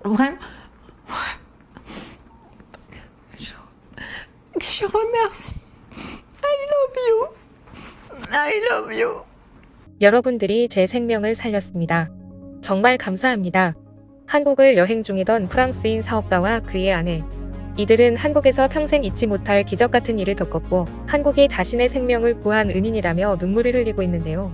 Vraiment, je remercie. I love you. I love you. 여러분들이 제 생명을 살렸습니다. 정말 감사합니다. 한국을 여행 중이던 프랑스인 사업가와 그의 아내. 이들은 한국에서 평생 잊지 못할 기적 같은 일을 겪었고 한국이 자신의 생명을 구한 은인이라며 눈물을 흘리고 있는데요.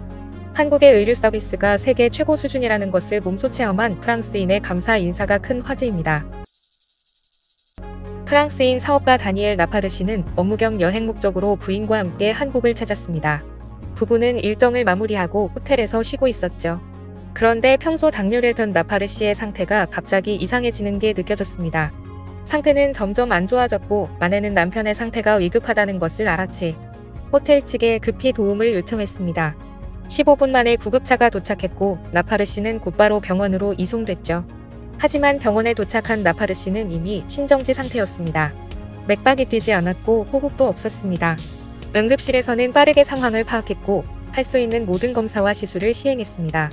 한국의 의료 서비스가 세계 최고 수준이라는 것을 몸소 체험한 프랑스인의 감사 인사가 큰 화제입니다. 프랑스인 사업가 다니엘 나파르 씨는 업무 겸 여행 목적으로 부인과 함께 한국을 찾았습니다. 부부는 일정을 마무리하고 호텔에서 쉬고 있었죠. 그런데 평소 당뇨를 던 나파르 씨의 상태가 갑자기 이상해지는 게 느껴졌습니다. 상태는 점점 안 좋아졌고 아내는 남편의 상태가 위급하다는 것을 알았지. 호텔 측에 급히 도움을 요청했습니다. 15분 만에 구급차가 도착했고 나파르 씨는 곧바로 병원으로 이송됐죠. 하지만 병원에 도착한 나파르 씨는 이미 심정지 상태였습니다. 맥박이 뛰지 않았고 호흡도 없었습니다. 응급실에서는 빠르게 상황을 파악했고 할 수 있는 모든 검사와 시술을 시행했습니다.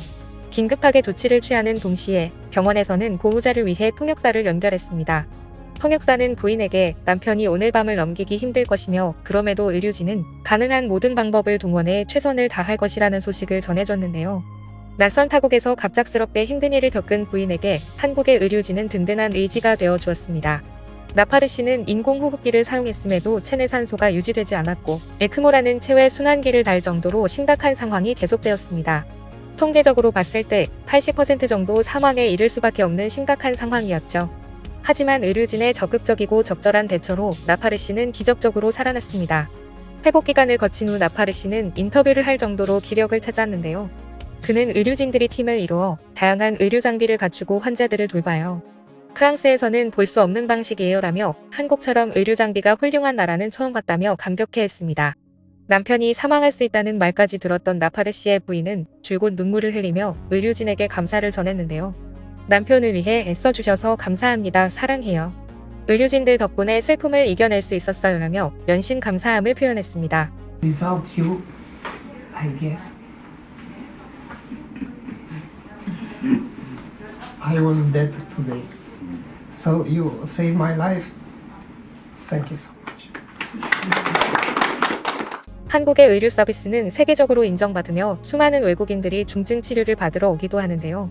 긴급하게 조치를 취하는 동시에 병원에서는 보호자를 위해 통역사를 연결했습니다. 통역사는 부인에게 남편이 오늘 밤을 넘기기 힘들 것이며 그럼에도 의료진은 가능한 모든 방법을 동원해 최선을 다할 것이라는 소식을 전해줬는데요. 낯선 타국에서 갑작스럽게 힘든 일을 겪은 부인에게 한국의 의료진은 든든한 의지가 되어 주었습니다. 나파르 씨는 인공호흡기를 사용했음에도 체내 산소가 유지되지 않았고 에크모라는 체외 순환기를 달 정도로 심각한 상황이 계속되었습니다. 통계적으로 봤을 때 80% 정도 사망에 이를 수밖에 없는 심각한 상황이었죠. 하지만 의료진의 적극적이고 적절한 대처로 나파르 씨는 기적적으로 살아났습니다. 회복 기간을 거친 후 나파르 씨는 인터뷰를 할 정도로 기력을 찾았는데요. 그는 의료진들이 팀을 이루어 다양한 의료 장비를 갖추고 환자들을 돌봐요. 프랑스에서는 볼 수 없는 방식이에요라며 한국처럼 의료 장비가 훌륭한 나라는 처음 봤다며 감격해했습니다. 남편이 사망할 수 있다는 말까지 들었던 나파르 씨의 부인은 줄곧 눈물을 흘리며 의료진에게 감사를 전했는데요. 남편을 위해 애써주셔서 감사합니다. 사랑해요. 의료진들 덕분에 슬픔을 이겨낼 수 있었어요라며 연신 감사함을 표현했습니다. Without you, I guess I was dead today. So you saved my life. Thank you so much. 한국의 의료 서비스는 세계적으로 인정받으며 수많은 외국인들이 중증 치료를 받으러 오기도 하는데요.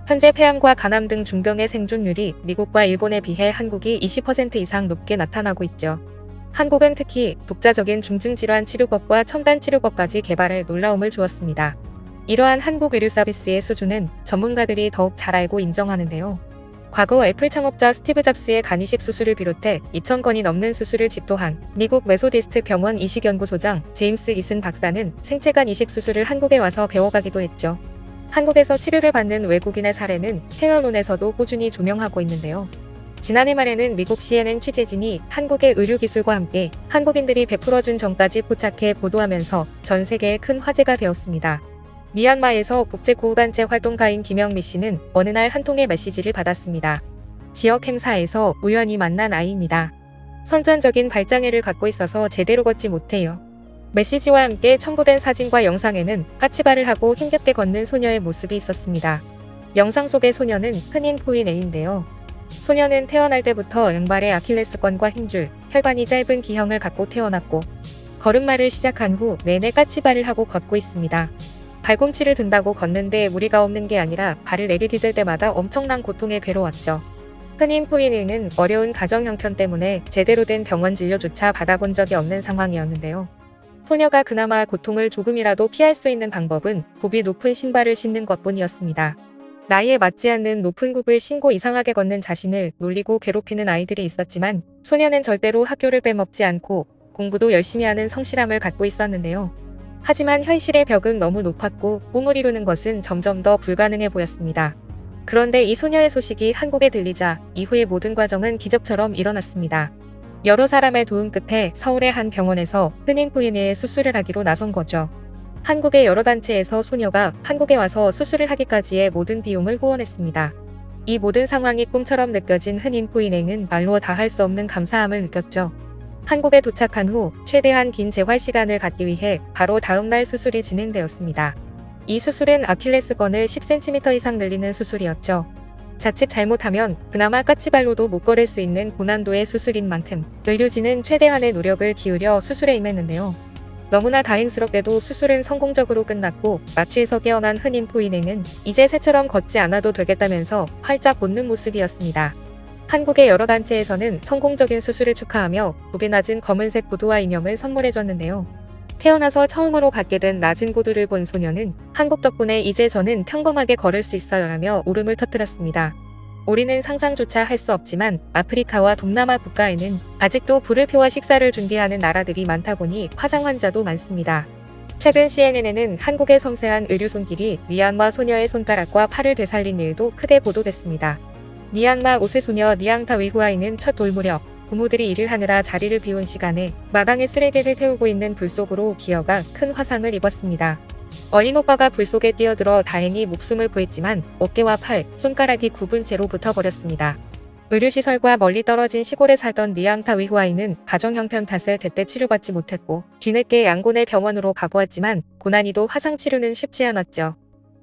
현재 폐암과 간암 등 중병의 생존율이 미국과 일본에 비해 한국이 20% 이상 높게 나타나고 있죠. 한국은 특히 독자적인 중증 질환 치료법과 첨단 치료법까지 개발해 놀라움을 주었습니다. 이러한 한국 의료 서비스의 수준은 전문가들이 더욱 잘 알고 인정하는데요. 과거 애플 창업자 스티브 잡스의 간 이식 수술을 비롯해 2,000건이 넘는 수술을 집도한 미국 메소디스트 병원 이식연구소장 제임스 이슨 박사는 생체간 이식 수술을 한국에 와서 배워가기도 했죠. 한국에서 치료를 받는 외국인의 사례는 해외 언론에서도 꾸준히 조명하고 있는데요. 지난해 말에는 미국 CNN 취재진이 한국의 의료기술과 함께 한국인들이 베풀어준 정까지 포착해 보도하면서 전 세계에 큰 화제가 되었습니다. 미얀마에서 국제구호단체 활동가인 김영미 씨는 어느 날 한 통의 메시지를 받았습니다. 지역 행사에서 우연히 만난 아이입니다. 선천적인 발장애를 갖고 있어서 제대로 걷지 못해요. 메시지와 함께 첨부된 사진과 영상에는 까치발을 하고 힘겹게 걷는 소녀의 모습이 있었습니다. 영상 속의 소녀는 흔인 포인애인데요. 소녀는 태어날 때부터 양발에 아킬레스건과 힘줄, 혈관이 짧은 기형을 갖고 태어났고 걸음마를 시작한 후 내내 까치발을 하고 걷고 있습니다. 발꿈치를 든다고 걷는데 무리가 없는 게 아니라 발을 내디딜 때마다 엄청난 고통에 괴로웠죠. 흔인 포인애는 어려운 가정 형편 때문에 제대로 된 병원 진료조차 받아본 적이 없는 상황이었는데요. 소녀가 그나마 고통을 조금이라도 피할 수 있는 방법은 굽이 높은 신발을 신는 것뿐이었습니다. 나이에 맞지 않는 높은 굽을 신고 이상하게 걷는 자신을 놀리고 괴롭히는 아이들이 있었지만 소녀는 절대로 학교를 빼먹지 않고 공부도 열심히 하는 성실함을 갖고 있었는데요. 하지만 현실의 벽은 너무 높았고 꿈을 이루는 것은 점점 더 불가능해 보였습니다. 그런데 이 소녀의 소식이 한국에 들리자 이후의 모든 과정은 기적처럼 일어났습니다. 여러 사람의 도움 끝에 서울의 한 병원에서 흔인 포인애의 수술을 하기로 나선 거죠. 한국의 여러 단체에서 소녀가 한국에 와서 수술을 하기까지의 모든 비용을 후원했습니다. 이 모든 상황이 꿈처럼 느껴진 흔인 포인애는 말로 다 할 수 없는 감사함을 느꼈죠. 한국에 도착한 후 최대한 긴 재활 시간을 갖기 위해 바로 다음날 수술이 진행되었습니다. 이 수술은 아킬레스건을 10cm 이상 늘리는 수술이었죠. 자칫 잘못하면 그나마 까치발로도 못 걸을 수 있는 고난도의 수술인 만큼 의료진은 최대한의 노력을 기울여 수술에 임했는데요. 너무나 다행스럽게도 수술은 성공적으로 끝났고 마취에서 깨어난 흔인 포인에는 이제 새처럼 걷지 않아도 되겠다면서 활짝 웃는 모습이었습니다. 한국의 여러 단체에서는 성공적인 수술을 축하하며 굽이 낮은 검은색 구두와 인형을 선물해줬는데요. 태어나서 처음으로 갖게 된 낮은 구두를 본 소녀는 한국 덕분에 이제 저는 평범하게 걸을 수 있어요 라며 울음을 터뜨렸습니다. 우리는 상상조차 할 수 없지만 아프리카와 동남아 국가에는 아직도 불을표와 식사를 준비하는 나라들이 많다 보니 화상 환자도 많습니다. 최근 CNN에는 한국의 섬세한 의료 손길이 미얀마 소녀의 손가락과 팔을 되살린 일도 크게 보도됐습니다. 미얀마 5세 소녀 니앙타위후아이는 첫 돌무렵 부모들이 일을 하느라 자리를 비운 시간에 마당에 쓰레기를 태우고 있는 불 속으로 기어가 큰 화상을 입었습니다. 어린 오빠가 불 속에 뛰어들어 다행히 목숨을 구했지만 어깨와 팔, 손가락이 굽은 채로 붙어버렸습니다. 의료시설과 멀리 떨어진 시골에 살던 니앙타위후아이는 가정 형편 탓을 제때 치료받지 못했고 뒤늦게 양곤의 병원으로 가보았지만 고난이도 화상 치료는 쉽지 않았죠.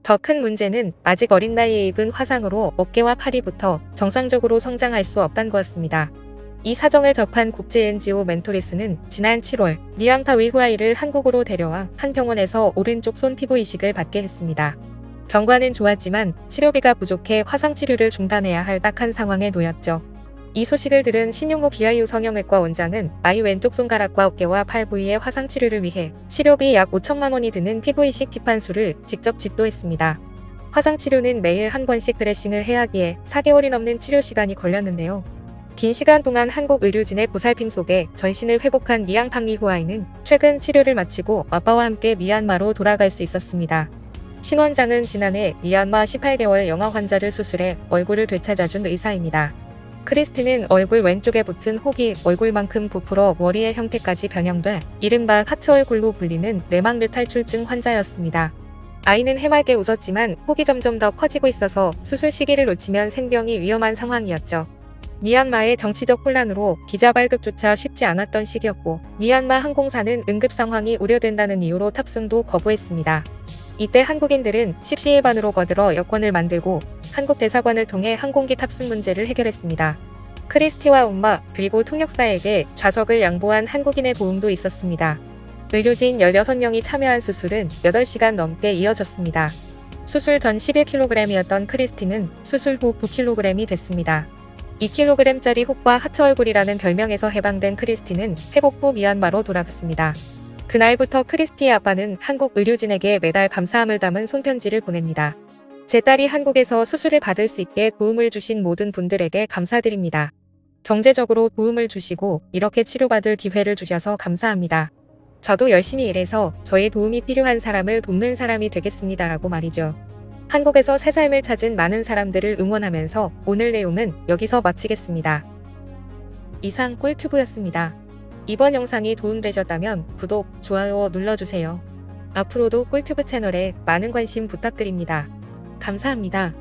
더 큰 문제는 아직 어린 나이에 입은 화상으로 어깨와 팔이 붙어 정상적으로 성장할 수 없다는 거였습니다. 이 사정을 접한 국제 NGO 멘토리스는 지난 7월 니앙타위후아이를 한국으로 데려와 한 병원에서 오른쪽 손 피부 이식을 받게 했습니다. 경과는 좋았지만 치료비가 부족해 화상 치료를 중단해야 할 딱한 상황에 놓였죠. 이 소식을 들은 신용호 BIU 성형외과 원장은 아이 왼쪽 손가락과 어깨와 팔 부위의 화상 치료를 위해 치료비 약 5천만 원이 드는 피부 이식 피판수를 직접 집도했습니다. 화상 치료는 매일 한 번씩 드레싱을 해야 하기에 4개월이 넘는 치료 시간이 걸렸는데요. 긴 시간 동안 한국 의료진의 보살핌 속에 전신을 회복한 니앙타위후아이는 최근 치료를 마치고 아빠와 함께 미얀마로 돌아갈 수 있었습니다. 신 원장은 지난해 미얀마 18개월 영아 환자를 수술해 얼굴을 되찾아준 의사입니다. 크리스티는 얼굴 왼쪽에 붙은 혹이 얼굴만큼 부풀어 머리의 형태까지 변형돼 이른바 하트 얼굴로 불리는 뇌막류 탈출증 환자였습니다. 아이는 해맑게 웃었지만 혹이 점점 더 커지고 있어서 수술 시기를 놓치면 생명이 위험한 상황이었죠. 미얀마의 정치적 혼란으로 비자 발급조차 쉽지 않았던 시기였고 미얀마 항공사는 응급 상황이 우려된다는 이유로 탑승도 거부했습니다. 이때 한국인들은 십시일반으로 거들어 여권을 만들고 한국 대사관을 통해 항공기 탑승 문제를 해결했습니다. 크리스티와 엄마 그리고 통역사에게 좌석을 양보한 한국인의 도움도 있었습니다. 의료진 16명이 참여한 수술은 8시간 넘게 이어졌습니다. 수술 전 11kg이었던 크리스티는 수술 후 9kg이 됐습니다. 2kg짜리 혹과 하트 얼굴이라는 별명에서 해방된 크리스티는 회복 후 미얀마로 돌아갔습니다. 그날부터 크리스티의 아빠는 한국 의료진에게 매달 감사함을 담은 손편지를 보냅니다. 제 딸이 한국에서 수술을 받을 수 있게 도움을 주신 모든 분들에게 감사드립니다. 경제적으로 도움을 주시고 이렇게 치료받을 기회를 주셔서 감사합니다. 저도 열심히 일해서 저의 도움이 필요한 사람을 돕는 사람이 되겠습니다라고 말이죠. 한국에서 새 삶을 찾은 많은 사람들을 응원하면서 오늘 내용은 여기서 마치겠습니다. 이상 꿀튜브였습니다. 이번 영상이 도움되셨다면 구독, 좋아요 눌러주세요. 앞으로도 꿀튜브 채널에 많은 관심 부탁드립니다. 감사합니다.